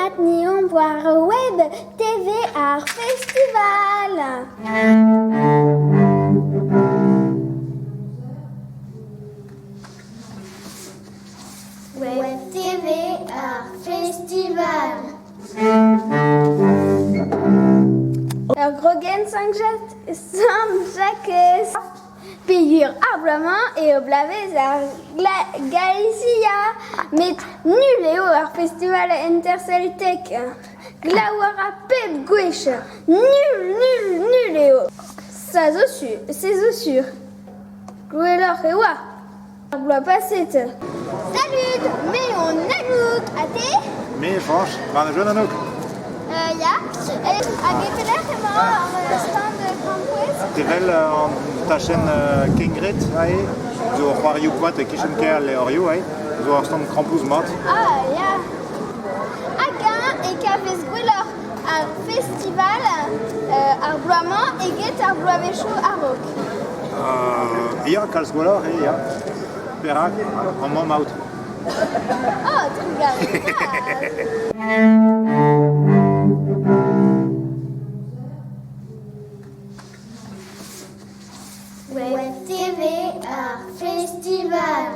Matnion voir Web TV Art Festival. Web TV Art Festival. Alors, Grogen Saint-Jacques, Pigur Arblement et Oblavez à Galicia. Mais nul et au Festival Interceltic. Glawara Pep Gouiche. Nul et au. C'est sûr. Gouelor et wa. Blois passet. Salut, mais on ajoute à thé. Mais franche, van de jeune anouk. Ja. Agepeler helemaal aan stand campus. Tevel an ta chaîne Kingrit, zo war you kwat kishenker le orio, zo ar stand Krampus mat. Ah, ja. Agen et Cafés Gwellor un festival ar bloamant et get ar bloavecho arok. Ia kalz gwalor ia. Perak, an mam out. Oh, trugal. Web TV Art Festival.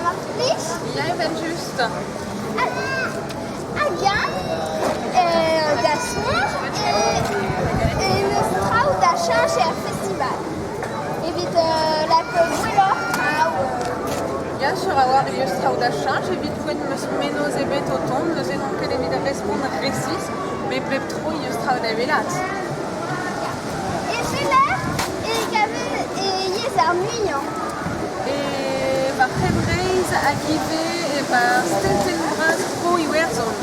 Martlich. Ja, ik ben juist. Again, d'Assange et une straw d'Achange et un festival. Et vite la couleur. Ja, sur avoir eu straudacha, j'ai vite fait de me nos ebet auton, nous avons que les vides répondre précis, mais pleb trop eu straudavelat. Et j'ai l'air et il y avait des armures. Et par Hebreis, Akive, et par Steltenbras, Pro et Werzon.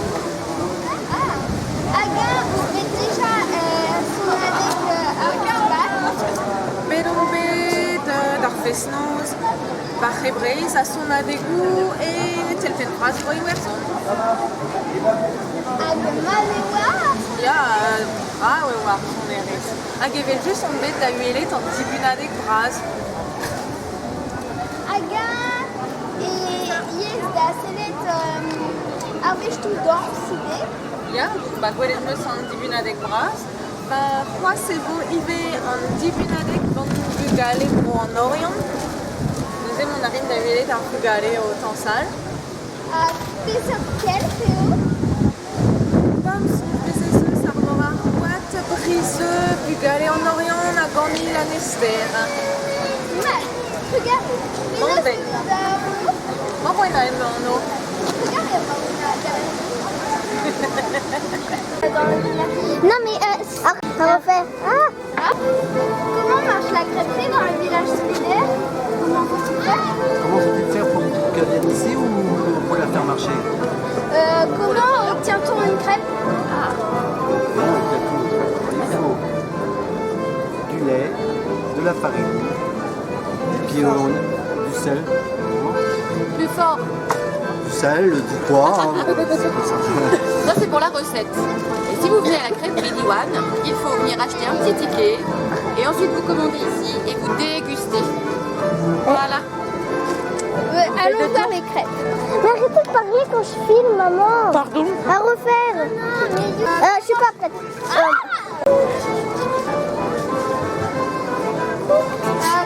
Again, vous faites déjà son avec un festival. Berombe d'Arfesnos, par Hebreis, à son adégout, et Steltenbras, Pro et Werzon. Ja, we war son eres. Agevel just on bet da uelet en tibunadek braz. Again, et yes, da selet arvestu danside. Ja, ba gwelet meus en tibunadek braz. Ba c'hoa sevo ive en tibunadek van bugale pro en Orient. Nous avons on arrive da uelet ar bugale au Tansal. A peseurt kel, Théo? Bam son pesezeus ar novar boat briseux bugale en Orient a gagné la Nester. Ouais, regarde. Bon, ben. Bon, bon, il a un no. Non mais à refaire. Comment marche la crêperie dans le village solidaire? Comment faut-il faire? Comment faut-il faire pour qu'elle vienne ici ou pour la faire marcher? Comment obtient-on une crêpe? Il faut du lait, de la farine, puis du sel. Plus fort. Du sel, du poids. Ça, c'est pour la recette. Et si vous venez à la crêperie d'Iwan, il faut venir acheter un petit ticket et ensuite vous commandez ici et vous dégustez. Voilà. Allons voir les crêpes. Mais arrêtez de parler quand je filme, maman. Pardon? À refaire. Je suis pas prête.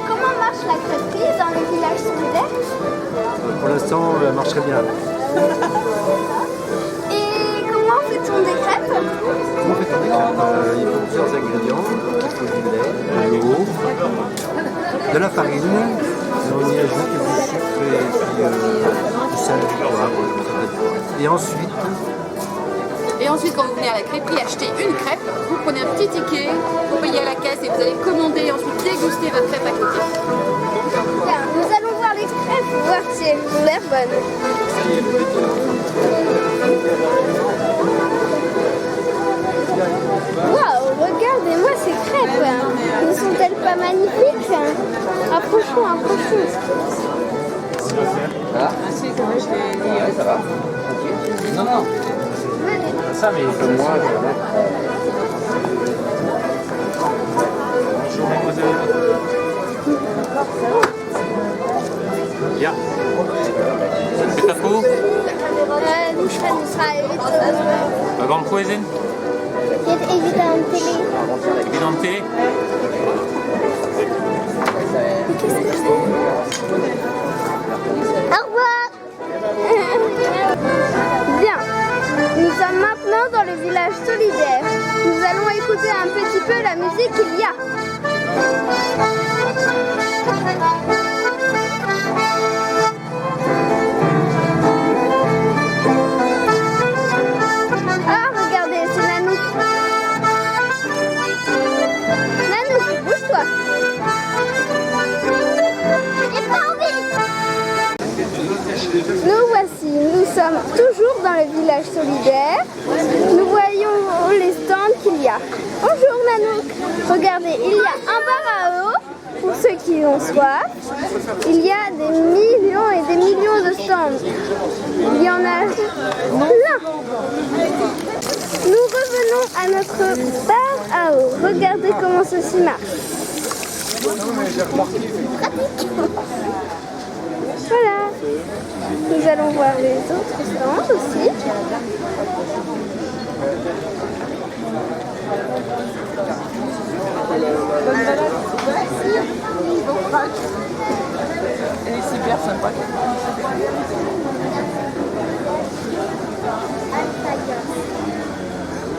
Comment marche la crêperie dans le village solidaire? Pour l'instant, elle marche très bien. Et comment fait-on des crêpes? Comment fait-on des crêpes? Il faut plusieurs ingrédients. Il faut du lait, de l'eau, de la farine. Et on y ajoute du sucre et puis du sel, du poivre. Et ensuite, quand vous venez à la crêperie acheter une crêpe, vous prenez un petit ticket, vous payez à la caisse et vous allez commander et ensuite déguster votre crêpe à côté. Bien, nous allons voir les crêpes, voir si elles ont l'air bonnes. Waouh, regardez-moi ces crêpes. Ne sont-elles pas magnifiques? Approchons, approchons. Ça va? Non. Ça, mais moi. Bonjour, mademoiselle. Ja. C'est ta peau? Waarom poëzine? Dit evidente. Evidente? Au revoir. Bien. Nous sommes maintenant dans le village solidaire. Nous allons écouter un petit peu la musique qu'il y a. Ah, regardez, c'est Nanouk. Nanouk, bouge-toi. J'ai pas envie. Nous voici, nous sommes toujours dans le village solidaire. Nous voyons les stands qu'il y a. Bonjour Nanouk. Regardez, il y a un bar à eau pour ceux qui ont soif. Il y a des millions et des millions de stands. Il y en a plein. Nous revenons à notre bar à eau. Regardez comment ceci marche. Pratique. Voilà. Nous allons voir les autres stands aussi. Elle est super sympa.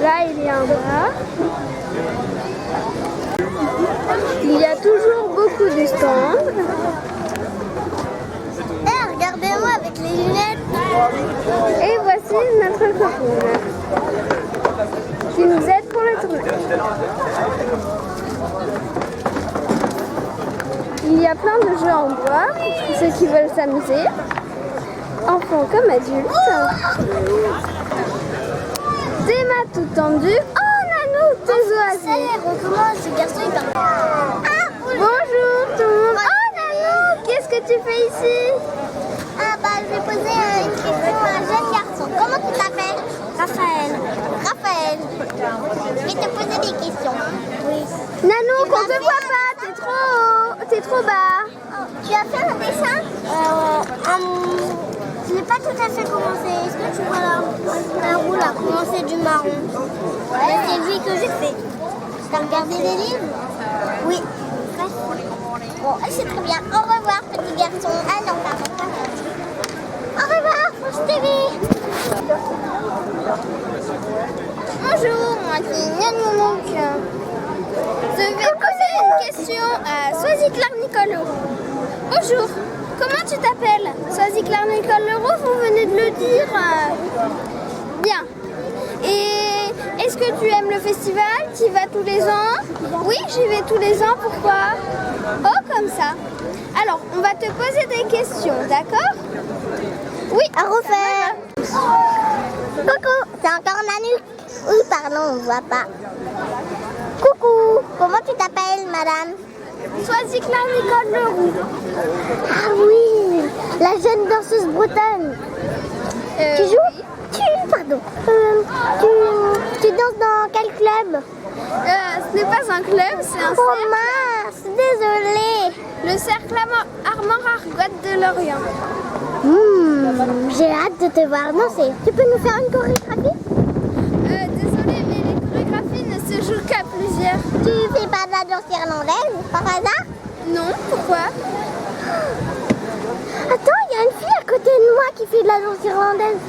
Là, il y a un bar. Il y a toujours beaucoup de stands. Regardez-moi avec les lunettes. Et voici notre copine qui nous aide pour le tournage. Il y a plein de jeux en bois pour ceux qui veulent s'amuser, enfants comme adultes. Des mâts tout tendus. Oh Nanou, tes Ça y oiseaux. est, on commence. Ce garçon, il parle. Ah, Bonjour tout le monde. Oh Nanou, qu'est-ce que tu fais ici? Ah bah je vais poser une question à un jeune garçon. Comment tu t'appelles? Raphaël. Raphaël. Je vais te poser des questions. Oui. Nanou, qu'on te voit pas, t'es trop haut, t'es trop bas. Tu as fait un dessin? Je n'ai pas tout à fait commencé. Est-ce que tu vois la roue là, commencer du marron? Ouais. C'est lui que j'ai fait. T'as regardé les livres? Oui. Bon, c'est très bien. Au revoir, petit garçon. Ah non, pardon, pas ça. Au revoir, France TV. Bonjour, moi c'est Nanou. Je vais poser une question à Soisy-Claire Nicolo. Bonjour, comment tu t'appelles? Soisy-Claire Nicolo, vous venez de le dire. Bien. Et est-ce que tu aimes le festival? Tu y vas tous les ans? Oui, j'y vais tous les ans. Pourquoi? Oh, comme ça. Alors, on va te poser des questions, d'accord? Oui, À refaire. Coucou, c'est encore Nanouk. Oui, pardon, on ne voit pas. Coucou, comment tu t'appelles, madame? Soisy-Claire Nicole Leroux. Ah oui, la jeune danseuse bretonne. Tu joues? Pardon. Tu danses dans quel club? Ce n'est pas un club, c'est un Oh cercle. mince, désolée. Le cercle Armand Argote de Lorient. J'ai hâte de te voir danser. Tu peux nous faire une chorégraphie? Désolée, mais les chorégraphies ne se jouent qu'à plusieurs. Tu fais pas de la danse irlandaise, par hasard? Non, pourquoi? Attends, il y a une fille à côté de moi qui fait de la danse irlandaise.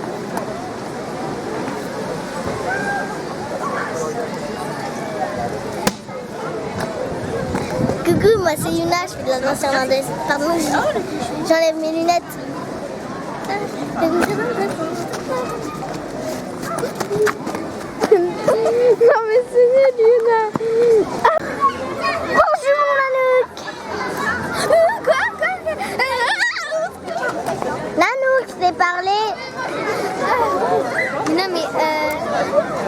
Coucou, moi c'est Yuna, je fais de la danse irlandaise. Pardon, j'enlève mes lunettes. Non mais c'est nul, Luna. Bonjour Nanouk. Quoi? Nanouk, je t'ai parlé.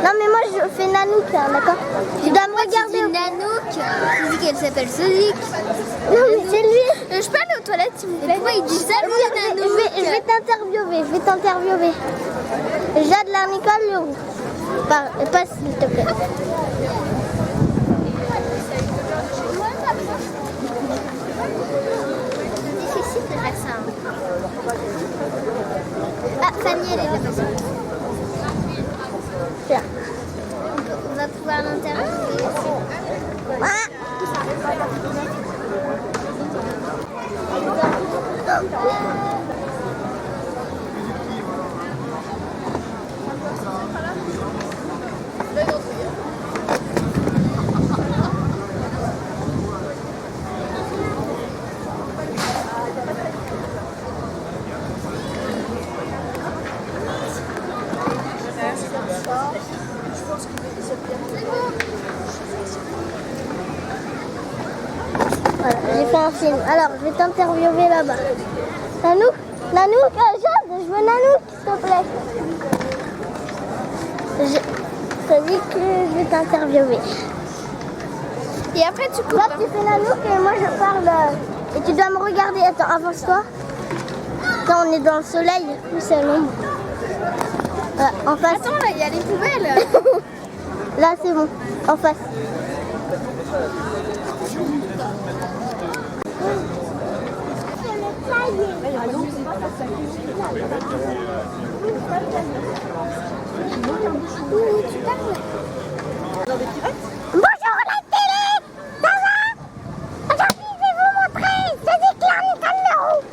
Non mais moi je fais Nanouk, hein, d'accord? Tu dois me regarder. Nanouk. Tu dis qu'elle s'appelle Sozik. Non mais c'est lui. Je peux aller aux toilettes s'il vous plaît? Pourquoi il dit salut Nanouk? Je vais t'interviewer. Jade la Nicole Leroux. Passe s'il te plaît. C'est difficile de faire ça. Ah, Fanny, elle est là-bas. Tiens. On va pouvoir l'interviewer. Voilà, j'ai fait un film. Alors, je vais t'interviewer là-bas. Nanouk, Jade, je veux Nanouk, s'il te plaît. Je te dis que je vais t'interviewer. Et après tu coupes. Là, tu fais Nanouk et moi je parle. Et tu dois me regarder. Attends, avance-toi. Là, on est dans le soleil. Nous, c'est l'ombre. En face. Attends, là, il y a les poubelles. Là, c'est bon. En face. Bonjour la télé. Ça va? Aujourd'hui, je vais vous montrer Soisy-Claire Nicole Leroux.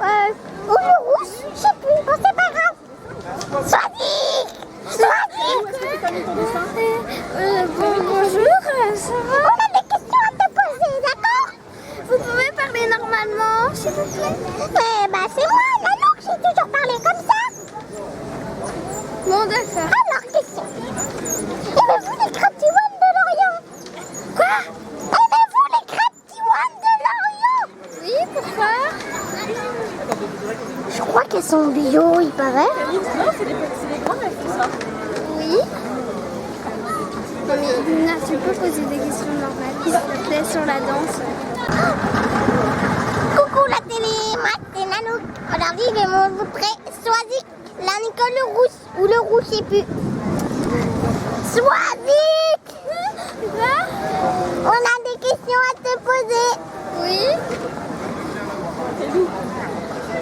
Oh, il paraît. Non, c'est les grands qui font ça. Oui. Non mais Luna, tu peux poser des questions normales, s'il te plaît, sur la danse. Coucou la télé, moi c'est Nanook. Aujourd'hui je vais vous montrer Swazik, la Nicole le rouge ou le rouge, je sais plus. Swazik, on a des questions à te poser. Oui.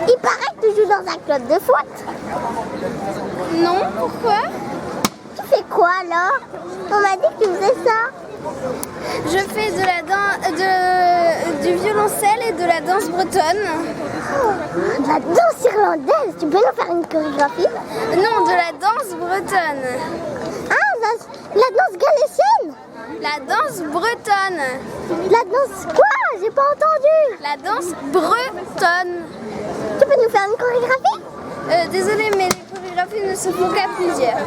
Il paraît que tu joues dans un club de foot. Non, pourquoi? Tu fais quoi alors? On m'a dit que tu faisais ça. Je fais de la du violoncelle et de la danse bretonne. La danse irlandaise, tu peux nous faire une chorégraphie? Non, de la danse bretonne. Ah, la danse galécienne. La danse bretonne. La danse quoi? J'ai pas entendu. La danse bretonne. Tu peux nous faire une chorégraphie? Désolée, mais les chorégraphies ne se font qu'à plusieurs.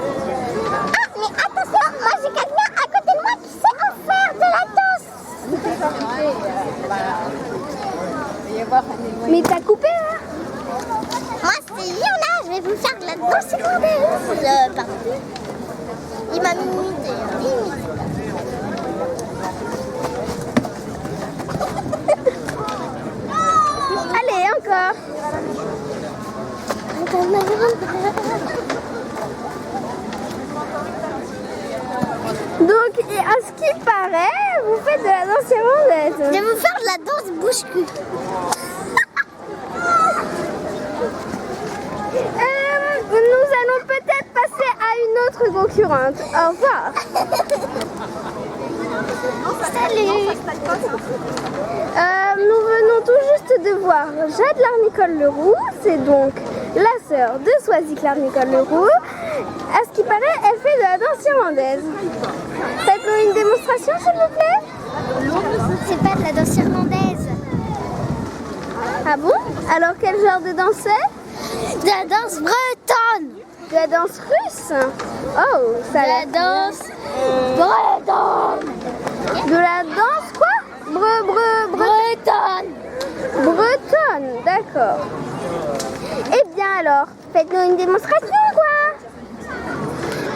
Ah, mais attention, moi j'ai quelqu'un à côté de moi qui sait en faire de la danse. Mais t'as coupé là? Moi c'est Yona, je vais vous faire de la danse irlandaise. Pardon. Il m'a imité. Allez, encore. Donc, à ce qui paraît, vous faites de la danse irlandaise. Je vais vous faire de la danse bouche-cul. Nous allons peut-être passer à une autre concurrente. Au revoir. Salut. Nous venons tout juste de voir Jade Larnicole Leroux, c'est donc la sœur de Swazik Larnicole Leroux. À ce qui paraît, elle fait de la danse irlandaise. Faites-nous une démonstration, s'il vous plaît. C'est pas de la danse irlandaise. Ah bon? Alors quel genre de danse c'est? De la danse bretonne. De la danse russe? Oh, ça a l'air De la danse bretonne. De la danse quoi? Bretonne. Bretonne, d'accord. Eh bien alors, faites-nous une démonstration quoi.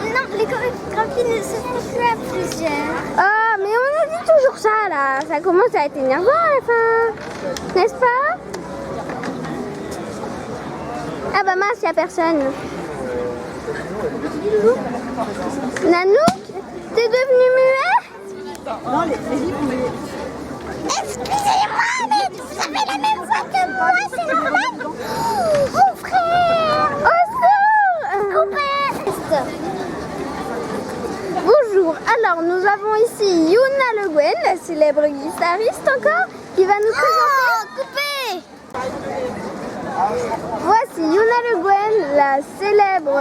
Non, les chorégraphies ne se font plus à plusieurs. Ah, mais on a dit toujours ça là, ça commence à être énervant à la fin, n'est-ce pas? Ah bah mince, y a personne. Nanook, t'es devenu muet? Excusez-moi, mais vous avez la même voix que moi, c'est normal. Mon frère. Au secours! Coupé. Bonjour, alors nous avons ici Yuna Le Guen, la célèbre guitariste encore, qui va nous présenter. Oh, coupé. Voici Yuna Le Guen, la célèbre